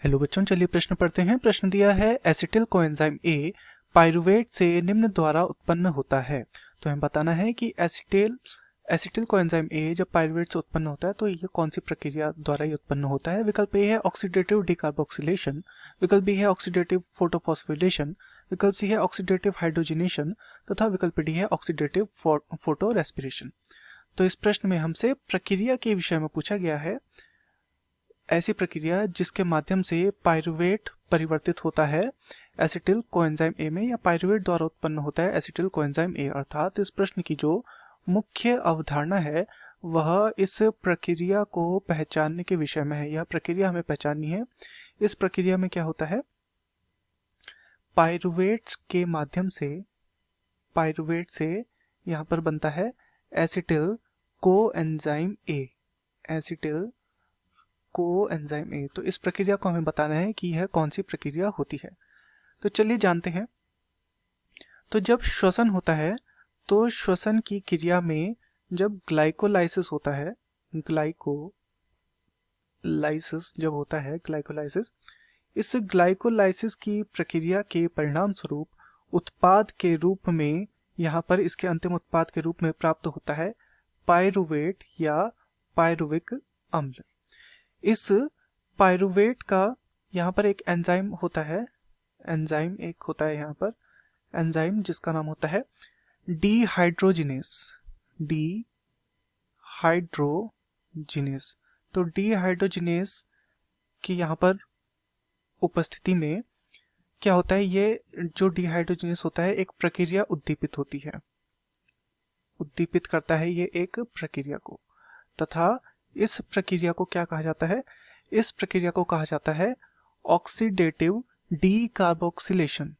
Hello बच्चों, चलिए प्रश्न पढ़ते हैं। प्रश्न दिया है एसिटिल कोएंजाइम ए पाइरुवेट से निम्न द्वारा उत्पन्न होता है। तो हमें बताना है कि एसिटिल कोएंजाइम ए जब पाइरुवेट से उत्पन्न होता है तो ये कौन सी प्रक्रिया द्वारा ये उत्पन्न होता है। विकल्प ए है ऑक्सीडेटिव डिकार्बोक्सिलेशन, विकल्प बी है ऑक्सीडेटिव फोटोफॉस्फोरिलेशन, विकल्प सी है ऑक्सीडेटिव हाइड्रोजनेशन तथा विकल्प डी है ऑक्सीडेटिव फोटो रेस्पिरेशन। तो इस प्रश्न में हमसे प्रक्रिया के विषय में पूछा गया है, ऐसी प्रक्रिया जिसके माध्यम से पाइरुवेट परिवर्तित होता है एसिटिल कोएंजाइम ए में, या पाइरुवेट द्वारा उत्पन्न होता है एसिटिल कोएंजाइम ए। अर्थात इस प्रश्न की जो मुख्य अवधारणा है वह इस प्रक्रिया को पहचानने के विषय में है। यह प्रक्रिया हमें पहचाननी है। इस प्रक्रिया में क्या होता है, पाइरुवेट के माध्यम से यहाँ पर बनता है acetyl coenzyme A, acetyl coenzyme A. तो इस प्रक्रिया को हमें बताना है कि यह कौन सी प्रक्रिया होती है। तो चलिए जानते हैं। तो जब श्वसन होता है तो श्वसन की क्रिया में जब ग्लाइकोलाइसिस होता है, ग्लाइकोलाइसिस, इस ग्लाइकोलाइसिस की प्रक्रिया के परिणाम स्वरूप उत्पाद के रूप में यहाँ पर इसके अंतिम उत्पाद के रूप में प्राप्त होता है पाइरुवेट या पाइरुविक अम्ल। इस पाइरुवेट का यहाँ पर एक एंजाइम होता है, यहाँ पर एंजाइम जिसका नाम होता है डीहाइड्रोजिनेस। तो डीहाइड्रोजिनेस की यहाँ पर उपस्थिति में क्या होता है, ये जो डीहाइड्रोजिनेस होता है एक प्रक्रिया उद्दीपित होती है, उद्दीपित करता है ये एक प्रक्रिया को, तथा इस प्रक्रिया को क्या कहा जाता है, इस प्रक्रिया को कहा जाता है ऑक्सीडेटिव डीकार्बोक्सिलेशन।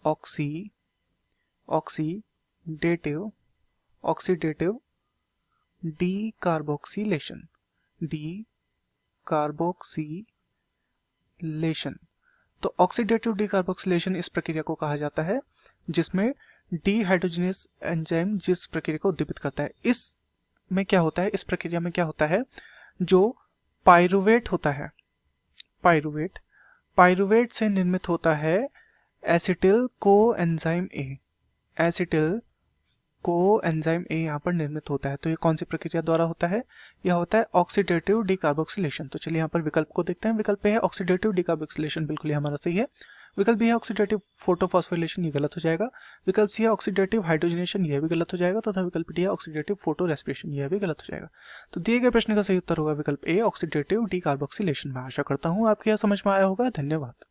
Oxidative decarboxylation. तो ऑक्सीडेटिव डीकार्बोक्सिलेशन इस प्रक्रिया को कहा जाता है जिसमें डीहाइड्रोजिनेस एंजाइम जिस प्रक्रिया को उद्दीपित करता है। इस प्रक्रिया में क्या होता है, जो पाइरुवेट होता है, पाइरुवेट से निर्मित होता है एसिटिल कोएंजाइम ए, यहाँ पर निर्मित होता है। तो ये कौन सी प्रक्रिया द्वारा होता है, यह होता है ऑक्सीडेटिव डीकार्बोक्सिलेशन। तो चलिए यहाँ पर विकल्प को देखते हैं। विकल्प ए है ऑक्सीडेटिव डीकार्बोक्सिलेशन, बिल्कुल ही हमारा सही है। विकल्प बी है ऑक्सीडेटिव फोटोफॉस्फोरिलेशन, ये गलत हो जाएगा। विकल्प सी है ऑक्सीडेटिव हाइड्रोजनेशन, यह भी गलत हो जाएगा। तथा विकल्प डी है ऑक्सीडेटिव फोटो रेस्पिरेशन, यह भी गलत हो जाएगा। तो दिए गए प्रश्न का सही उत्तर होगा विकल्प ए ऑक्सीडेटिव डीकार्बोक्सिलेशन। मैं आशा करता हूँ आपके यह समझ में आया होगा। धन्यवाद।